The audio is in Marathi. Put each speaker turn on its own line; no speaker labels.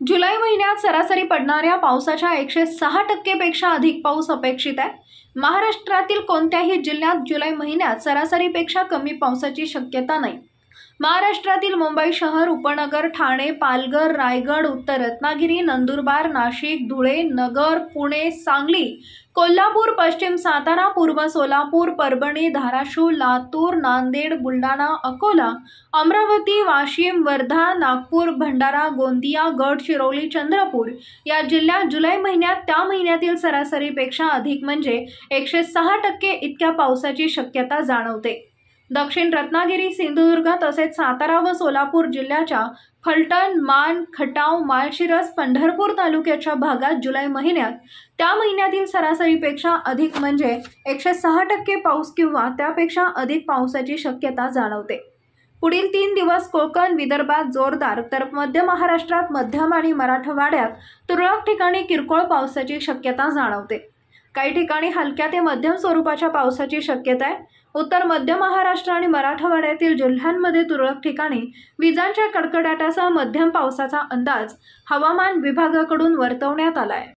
जुलै महिन्यात सरासरी पडणाऱ्या पावसाच्या 106% पेक्षा अधिक पाऊस अपेक्षित आहे। महाराष्ट्रातील कोणत्याही जिल्ह्यात जुलै महिन्यात सरासरीपेक्षा कमी पावसाची शक्यता नाही। महाराष्ट्रातील मुंबई शहर, उपनगर, ठाणे, पालघर, रायगड, उत्तर रत्नागिरी, नंदुरबार, नाशिक, धुळे, नगर, पुणे, सांगली, कोल्हापूर, पश्चिम सातारा, पूर्व सोलापूर, परभणी, धाराशिव, लातूर, नांदेड, बुलढाणा, अकोला, अमरावती, वाशिम, वर्धा, नागपूर, भंडारा, गोंदिया, गडचिरोली, चंद्रपूर या जिल्ह्यात जुलै महिन्यात त्या महिन्यातील सरासरीपेक्षा अधिक म्हणजे 106% इतक्या पावसाची शक्यता जाणवते। दक्षिण रत्नागिरी, सिंधुदुर्ग तसेच सातारा व सोलापूर जिल्ह्याच्या फलटण, मान, खटाव, माळशिरस, पंढरपूर तालुक्याच्या भागात जुलै महिन्यात त्या महिन्यातील सरासरीपेक्षा अधिक म्हणजे 106% पाऊस किंवा त्यापेक्षा अधिक पावसाची शक्यता जाणवते। पुढील 3 दिवस कोकण, विदर्भात जोरदार तर मध्य महाराष्ट्रात मध्यम आणि मराठवाड्यात तुरळक ठिकाणी किरकोळ पावसाची शक्यता जाणवते। काही ठिकाणी हलक्या ते मध्यम स्वरूपाच्या पावसाची शक्यता आहे। उत्तर मध्य महाराष्ट्र आणि मराठवाड्यातील जिल्ह्यांमध्ये तुरळक ठिकाणी विजांच्या कडकडाटासह मध्यम पावसाचा अंदाज हवामान विभागाकडून वर्तवण्यात आला आहे।